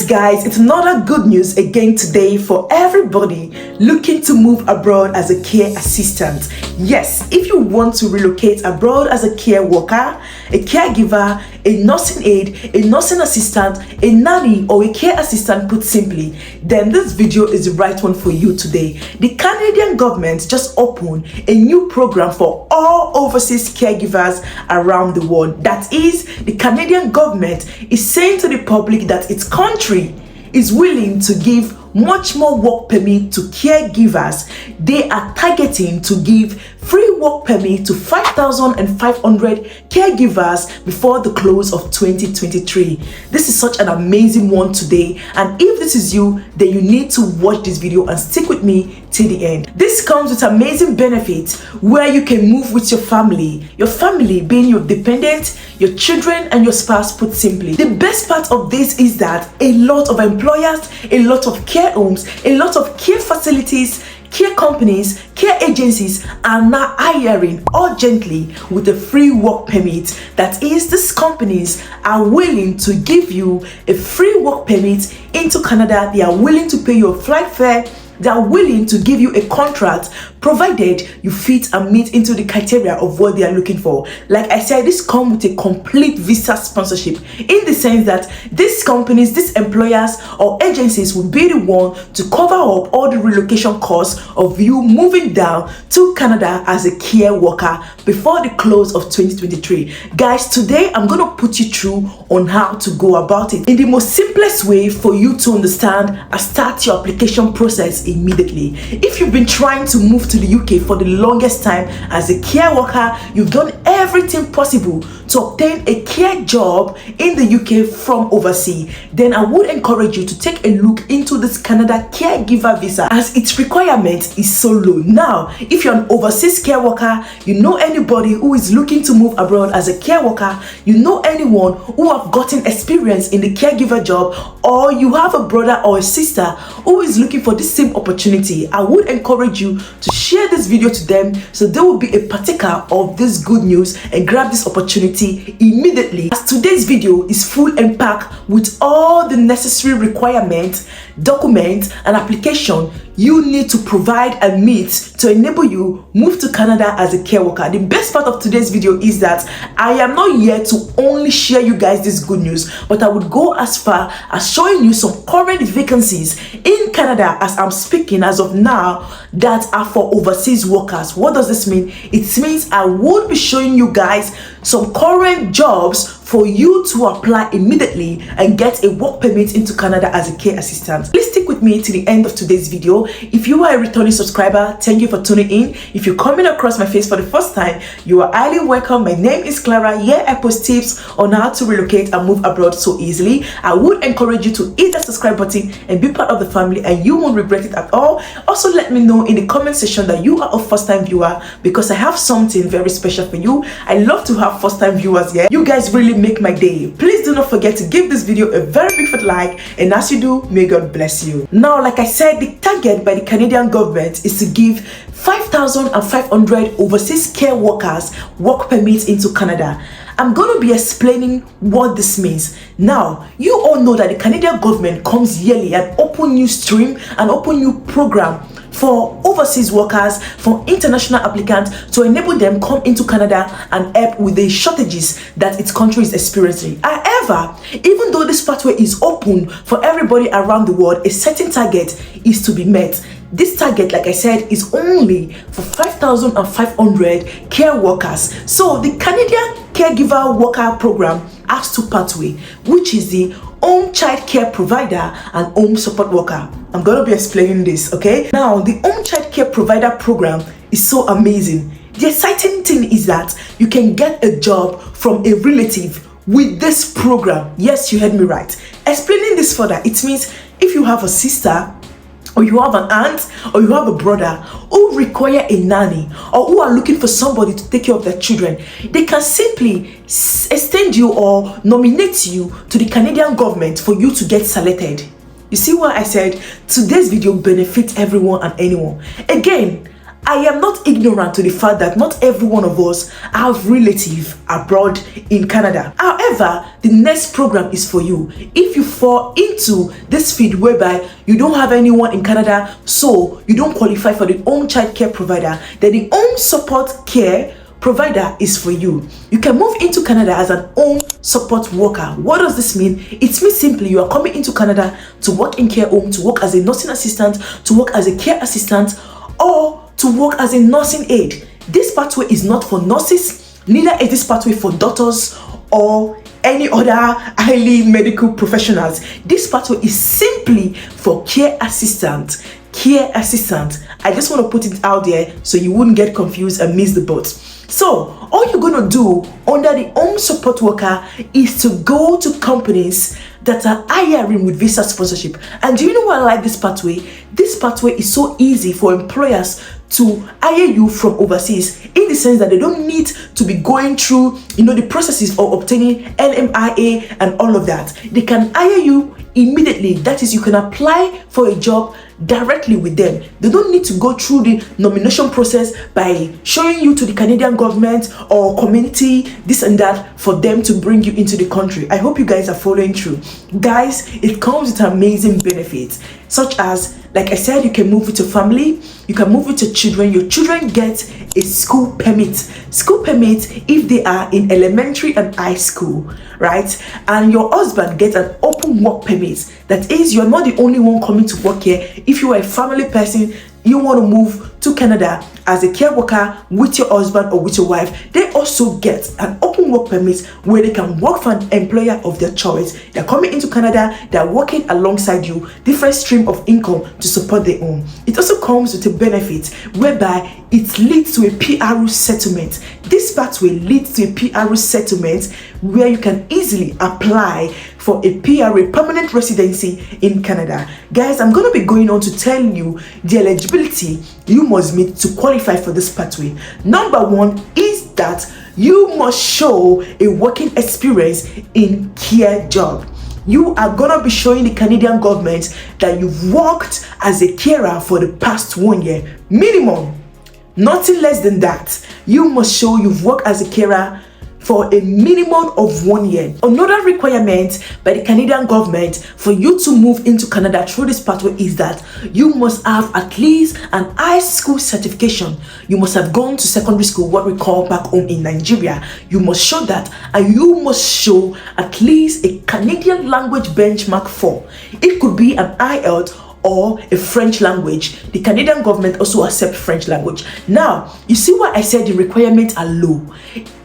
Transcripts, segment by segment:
guys, it's another good news again today for everybody looking to move abroad as a care assistant. Yes, if you want to relocate abroad as a care worker, a caregiver, a nursing aide, a nursing assistant, a nanny, or a care assistant, put simply, then this video is the right one for you today. The Canadian government just opened a new program for all overseas caregivers around the world. That is, the Canadian government is saying to the public that its country is willing to give much more work permit to caregivers. They are targeting to give free work permit to 5,500 caregivers before the close of 2023. This is such an amazing one today, and if this is you, then you need to watch this video and stick with me till the end. This comes with amazing benefits where you can move with your family being your dependent, your children, and your spouse, put simply. The best part of this is that a lot of employers, a lot of care homes, a lot of care facilities, care companies, care agencies are now hiring urgently with a free work permit. That is, these companies are willing to give you a free work permit into Canada. They are willing to pay your flight fare. They are willing to give you a contract provided you fit and meet into the criteria of what they are looking for. Like I said, this comes with a complete visa sponsorship, in the sense that these companies, these employers or agencies will be the one to cover up all the relocation costs of you moving down to Canada as a care worker before the close of 2023. Guys, today I'm going to put you through on how to go about it in the most simplest way for you to understand and start your application process immediately. If you've been trying to move to the UK for the longest time as a care worker, you've done everything possible to obtain a care job in the UK from overseas, then I would encourage you to take a look into this Canada caregiver visa, as its requirement is so low. Now, if you're an overseas care worker, you know anybody who is looking to move abroad as a care worker, you know anyone who have gotten experience in the caregiver job, or you have a brother or a sister who is looking for the same opportunity, I would encourage you to share this video to them so they will be a partaker of this good news and grab this opportunity immediately, as today's video is full and packed with all the necessary requirements, documents, and application you need to provide and meet to enable you move to Canada as a care worker. The best part of today's video is that I am not here to only share you guys this good news, but I would go as far as showing you some current vacancies in Canada as I'm speaking as of now that are for overseas workers. What does this mean? It means I would be showing you guys some current jobs for you to apply immediately and get a work permit into Canada as a care assistant. Please stick with me to the end of today's video. If you are a returning subscriber, thank you for tuning in. If you're coming across my face for the first time, you are highly welcome. My name is Clara. Here I post tips on how to relocate and move abroad so easily. I would encourage you to hit that subscribe button and be part of the family, and you won't regret it at all. Also, let me know in the comment section that you are a first-time viewer, because I have something very special for you. I love to have first-time viewers here. You guys really make my day. Please do not forget to give this video a very big fat like, and as you do, may God bless you. Now, like I said, the target by the Canadian government is to give 5,500 overseas care workers work permits into Canada. I'm going to be explaining what this means. Now, you all know that the Canadian government comes yearly and open new stream and open new program for overseas workers, for international applicants, to enable them come into Canada and help with the shortages that its country is experiencing. However, even though this pathway is open for everybody around the world, a certain target is to be met. This target, like I said, is only for 5,500 care workers. So the Canadian Caregiver Worker Program has two pathways, which is the home child care provider and home support worker. I'm going to be explaining this, okay? Now, the home child care provider program is so amazing. The exciting thing is that you can get a job from a relative with this program. Yes, you heard me right. Explaining this further, it means if you have a sister, or you have an aunt, or you have a brother who require a nanny, or who are looking for somebody to take care of their children, they can simply extend you or nominate you to the Canadian government for you to get selected. You see why I said today's video benefits everyone and anyone. Again, I am not ignorant to the fact that not every one of us have relative abroad in Canada. However, the next program is for you. If you fall into this field whereby you don't have anyone in Canada, so you don't qualify for the home child care provider, then the home support care provider is for you. You can move into Canada as an home support worker. What does this mean? It means simply you are coming into Canada to work in care home, to work as a nursing assistant, to work as a care assistant, or to work as a nursing aide. This pathway is not for nurses, neither is this pathway for doctors or any other highly medical professionals. This pathway is simply for care assistant. Care assistant. I just want to put it out there so you wouldn't get confused and miss the boat. So all you're gonna do under the home support worker is to go to companies that are hiring with visa sponsorship. And do you know why I like this pathway? This pathway is so easy for employers to hire you from overseas, in the sense that they don't need to be going through the processes of obtaining LMIA and all of that. They can hire you immediately. That is, you can apply for a job directly with them. They don't need to go through the nomination process by showing you to the Canadian government or community, this and that, for them to bring you into the country. I hope you guys are following through. Guys, it comes with amazing benefits, such as, like I said, you can move with your family, you can move with your children. Your children get a school permit. School permit if they are in elementary and high school, right? And your husband gets an open work permit. That is, you're not the only one coming to work here. If you are a family person, you want to move to Canada as a care worker with your husband or with your wife, they also get an open work permit where they can work for an employer of their choice. They're coming into Canada, they're working alongside you, different stream of income to support their own. It also comes with a benefit whereby it leads to a PRU settlement. This pathway leads to a PRU settlement where you can easily apply for a PRA, permanent residency in Canada. Guys, I'm going to be going on to tell you the eligibility you must meet to qualify for this pathway. Number one is that you must show a working experience in care job. You are gonna be showing the Canadian government that you've worked as a carer for the past 1 year minimum. Nothing less than that. You must show you've worked as a carer for a minimum of 1 year. Another requirement by the Canadian government for you to move into Canada through this pathway is that you must have at least an high school certification. You must have gone to secondary school, what we call back home in Nigeria. You must show that, and you must show at least a Canadian language benchmark 4. It could be an IELTS or a French language. The Canadian government also accepts French language. Now, you see why I said the requirements are low.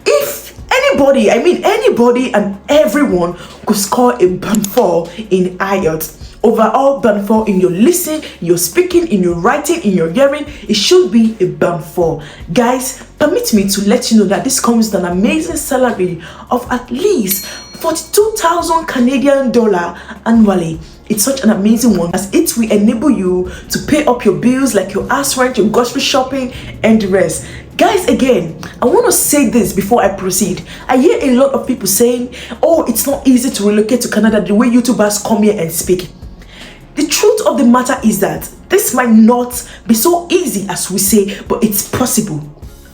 If anybody and everyone could score a band 4 in IELTS, overall band 4 in your listening, in your speaking, in your writing, in your hearing, it should be a band 4. Guys, permit me to let you know that this comes with an amazing salary of at least 42,000 Canadian dollar annually. It's such an amazing one, as it will enable you to pay up your bills like your house rent, your grocery shopping, and the rest. Guys, again, I want to say this before I proceed. I hear a lot of people saying, oh, it's not easy to relocate to Canada the way YouTubers come here and speak. The truth of the matter is that this might not be so easy as we say, but it's possible.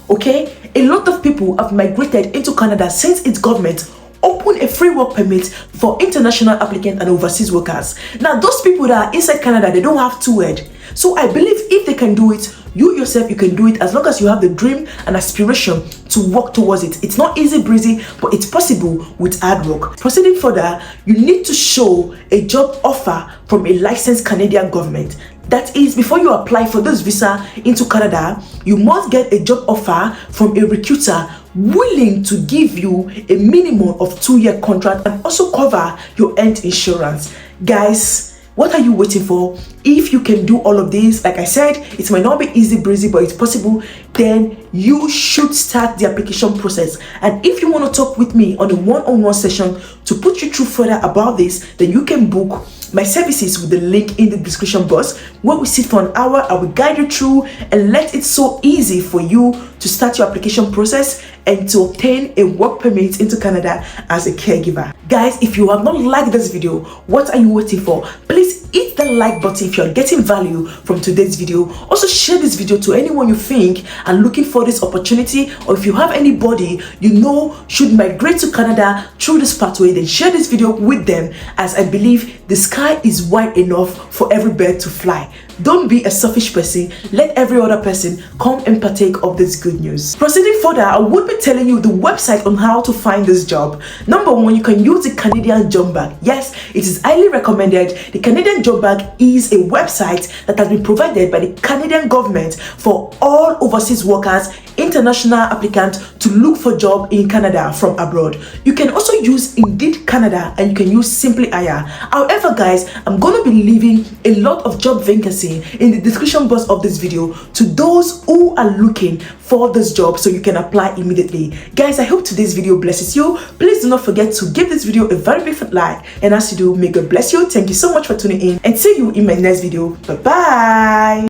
Okay? A lot of people have migrated into Canada since its government open a free work permit for international applicants and overseas workers. Now, those people that are inside Canada, they don't have to word. So I believe if they can do it, you yourself, you can do it, as long as you have the dream and aspiration to work towards it. It's not easy breezy, but it's possible with hard work. Proceeding further, you need to show a job offer from a licensed Canadian government. That is, before you apply for this visa into Canada, you must get a job offer from a recruiter willing to give you a minimum of 2-year contract and also cover your health insurance. Guys, what are you waiting for? If you can do all of this, like I said, it might not be easy breezy, but it's possible, then you should start the application process. And if you want to talk with me on a one-on-one session to put you through further about this, then you can book my services with the link in the description box, where we sit for an hour. I will guide you through and let it so easy for you to start your application process and to obtain a work permit into Canada as a caregiver. Guys, if you have not liked this video, what are you waiting for? Please hit the that like button if you're getting value from today's video. Also share this video to anyone you think are looking for this opportunity, or if you have anybody you know should migrate to Canada through this pathway, then share this video with them, as I believe the sky is wide enough for every bird to fly. Don't be a selfish person. Let every other person come and partake of this good news. Proceeding further, I would be telling you the website on how to find this job. Number one, you can use the Canadian Job Bank. Yes, it is highly recommended. The Canadian Job Bank is a website that has been provided by the Canadian government for all overseas workers, international applicants to look for job in Canada from abroad. You can also use Indeed Canada, and you can use Simply Hire. However, guys, I'm going to be leaving a lot of job vacancies in the description box of this video to those who are looking for this job, so you can apply immediately. Guys, I hope today's video blesses you. Please do not forget to give this video a very big like, and as you do, may God bless you. Thank you so much for tuning in, and see you in my next video. Bye bye.